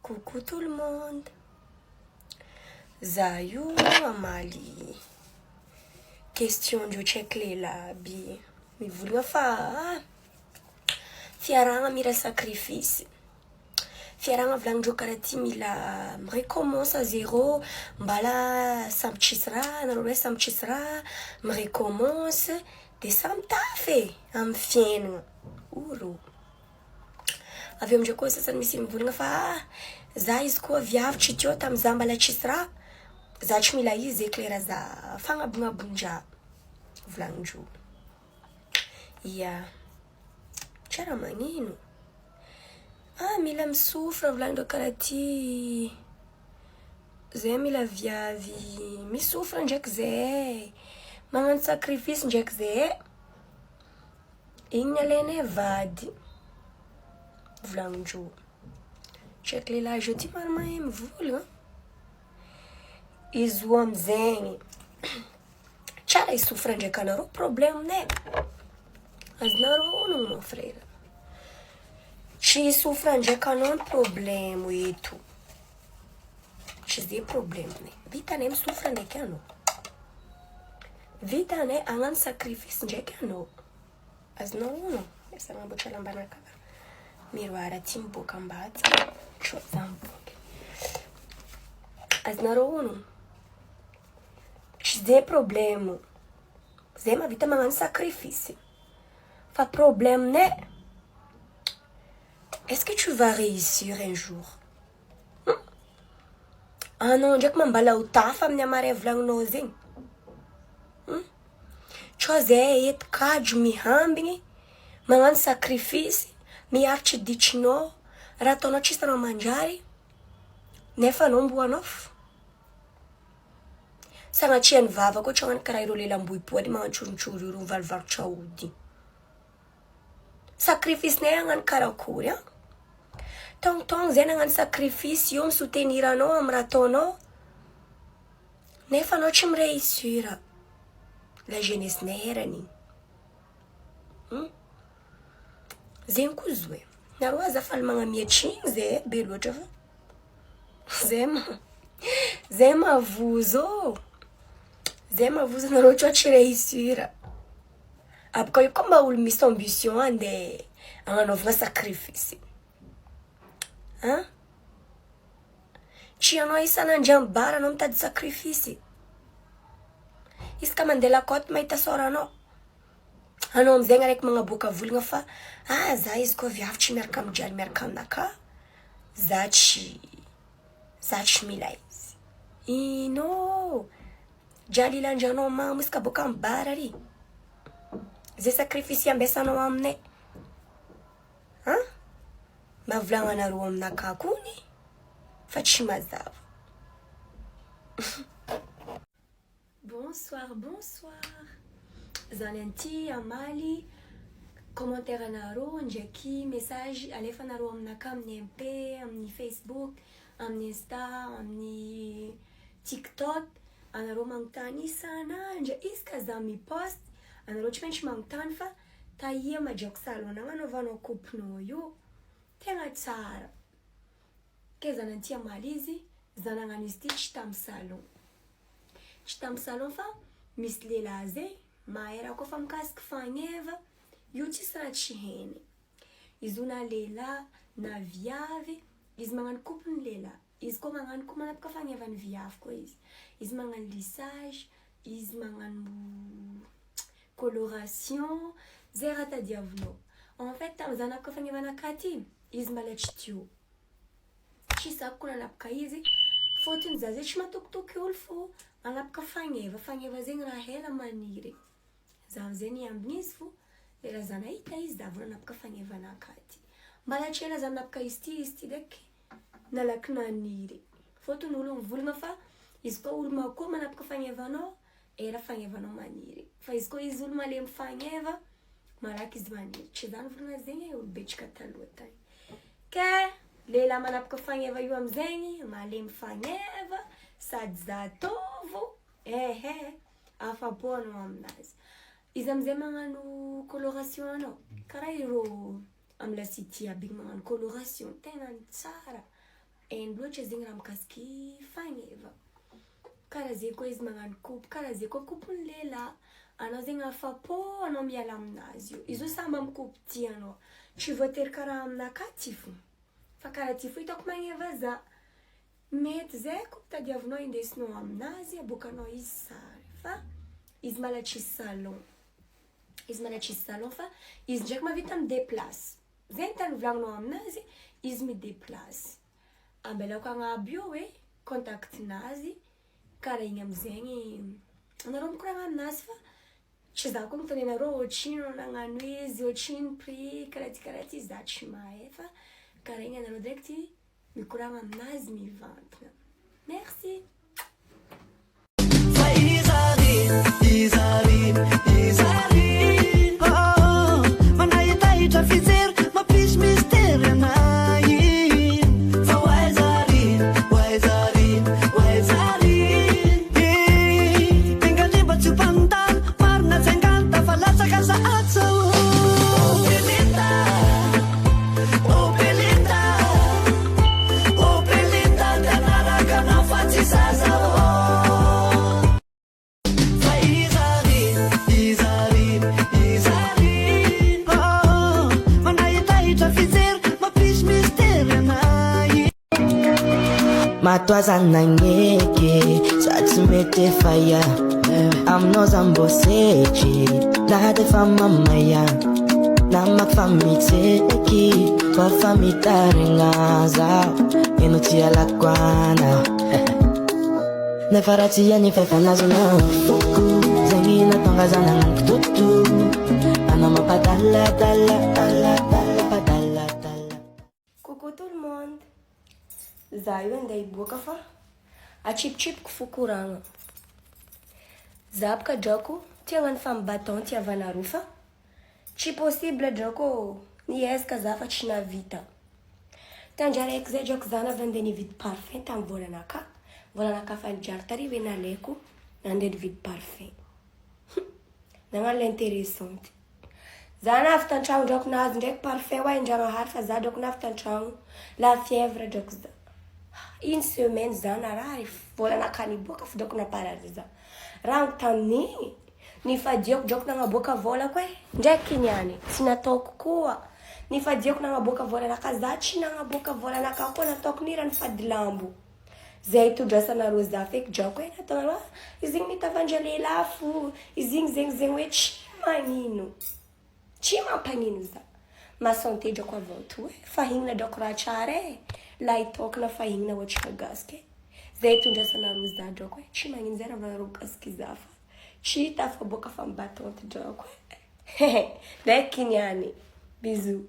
Coucou tout le monde. Zayu amali. Question de check lela bi. Mi voulio fa fiarana mira sacrifice. Fiarana vlang karati mila recommence à zéro. Mbala samchisra, nalore samchisra, me recommence de samtafe am fieno. Uro. Avy amindreo koa sasany misy mivolagna fa za izy koa viavitry teo tamin'iza mbala tsisy raha, za tsy mila izy éclaira za fagnabonabondraha volagnin-dreo. Ia, tsara magnino. Mila misofra volagnin-dreo karaha ty. Zay mila viavy misofra ndraiky zay, magnano sacrifice ndraiky zay. Igny alainay vady volagnin-dreo. Check lehilahy zao ty maro mahay mivolagna. Izy io amizegny tsara isofra ndraiky anareo probleminay. Azonareo onogno mon frère. Tsy isofra ndraiky anao problemo eto. Tsy zay probleminay. Vitanay misofra ndraiky anao. Vitanay agnano sacrifice ndraiky anao. Azonao onogno. Esa agnamboatra lambanaka. Miroara ty miboaka ambady. Tro za miboaka. Azonareo onogno. Tsy zay problemo. Zay mahavita magnano sacrifice. Fa probleminay, est-ce que tu vas réussir un jour? Anao ndraiky mambala ho tafa amin'ny amare volagninao zegny. Tsao zay eto kajo mihambigny, magnano sacrifice, miaritry ditrinao, raha ataonao tsisy raha manjary, nefa anao mbo anao. Sagnatrian'ny vava koa tsy hagnano karaha ireo lelam-bohipoa magnano tsorontsoro ireo mivalivarotra ody. Sacrifice-nay hagnano karakory a. Tongtong zay nagnano sacrifice io misoutenir anao amin'ny raha ataonao, nefa anao tsy mireissir. La jeunesse-nay heran'igny. Zegny koa zoe. Nareo azafaly magnamiatry igny zay be loatra fa. Zay mavozo. Zay mavozo nareo tsao tsy réussir. Abaka io koa mba olo misy ambition andeha agnanaovana sacrifice. Tsy anao isan'andro amin'ny bara anao mitady sacrifice. Isaka mandeha lakoty mahita soranao. Anao amizay araiky magnaboaka volagna fa za izy koa viavitry miaraka amin'ny miaraka aminaka. Za tsy mila izy. Ino? Jaly ilandranao mamo isaka boaka amin'ny bara ry. Zay sacrifice ambesanao aminay. Mavolagnanareo aminaka kony fa tsy mazava. Bonsoir. Zany anty amaly commentaire anareo ndraiky message alefanareo aminaka amin'ny MP, amin'ny Facebook, amin'ny Insta, amin'ny TikTok. Anareo magnontany isan'andro isaka za mipost. Anareo tsy maintsy magnontany fa taia madraoko salon agnanaovanao coupenao io. Tegna tsara. Ke zany anty amaly izy, za nagnano izy ty tsy tamin'ny salon. Tsy tamin'ny salon fa misy lehilahy zay mahay raha koa fa mikasiky fagneva, io tsisy raha tsy hainy. Izy io na lehilahy na viavy, izy magnano coupe ny lehilahy. Izy koa magnano koa manapaka fagnevany viavy koa izy. Izy magnano lissage, izy magnano coloration, zay raha tadiavinao. En fait, tamin'iza nanapaka fagnevana akaty, izy malatsy teo. Tsy sako nanapaka izy, fôtony za zay tsy matokitoky olo fô manapaka fagneva zegny raha hela maniry. Za amizay niambiny izy fô, lera za nahita izy da avy nanapaka fagnevana akaty. Mbalatsy ela za nanapaka izy ty ndraiky nalaky naniry. Fôtony olo mivolagna fa izy koa olo makoa manapaka fagnevanao, era fagnevanao maniry. Fa izy koa izy olo malemy fagneva, malaky izy maniry. Tsy zany volagna zegny olo betsaka taloha tany. Ke lehilahy manapaka fagneva io amizegny, malemy fagneva, sady zatovo, afapo anao aminazy. Izy amizay magnano coloration anao, karaha ireo amin'ny lasity aby magnano coloration, tegna tsara. hainy loatra zegny raha mikasiky fagneva. Karaha zay koa izy magnano coupe, karaha zay koa coupe-ny lehilahy. Anao zegny afa-po anao miala aminazy io. Izy io samby amin'ny coupe tianao. Tsy voatery karaha aminaka ty fo. Fa karaha ty fo hitako magneva za. Mety zay coupe tadiavinao indesinao aminazy, aboakanao izy sara. Fa izy malatsisy salon. Izy malatsisy salon fa izy ndraiky mahavita midéplace. Zay tany volagninao aminazy, izy midéplace. Ambelako agnaby io hoe contactinazy. Karaha igny amizegny anareo mikoragna aminazy fa tsy za koa miteny anareo ohatrino nagnano izy, ohatrino prix, karaha ty za tsy mahay fa karaha igny anareo direct mikoragna aminazy mivantana. Merci. Matoaza nagneke sa tsy mety faya aminao zambosetry nahady fa mamaya namaky fa mitseky fa fa mitarigna zaho eno tsy alakwana nefa raha tsy any fefanazona foko zegny natonga za nagnano toto ana mampadaladala padala. Coucou tout le monde. Za io andeha hiboaka fa atsipitripiko fo koragna. Za baka drako tia hagnano fambaton tiavanareo fa tsy possible drako niezaka za fa tsy navita. Tanjara raiky zay drako za navy andeha nividy parfum tamin'ny volanaka fa nijary tary hoe nalaiko nandeha nividy parfum. Nagnano l'intéressante. Za navy tan-tragno drako nahazo ndraiky parfum wa Ndragnahary fa za drako navy tan-tragno la fièvre drako za. Une semaine za narary volanaka niboaka fa drako naparary za. Rango tamin'igny nifadiako drako nagnaboaka vola koa ndraiky niany tsy nataoko koa. Nifadiako nagnaboaka volanaka za tsy nagnaboaka volanaka koa nataoko nira nifady lambo. Zay itodrasanareo za feky drako nataonareo izy igny mitavandra lehilahy fo. Izy igny zegny hoe tsy magnino. Tsy mampanino za. Ma santé drako avant tout fahinana drako raha tsara la itokana fahinana ohatry gasiky. Zay itondrasanareo za drako tsy magnino zay raha vanareo gasiky za fa tsy tafaboaka fa mibatonty drako. Ndraiky niany. Bisous.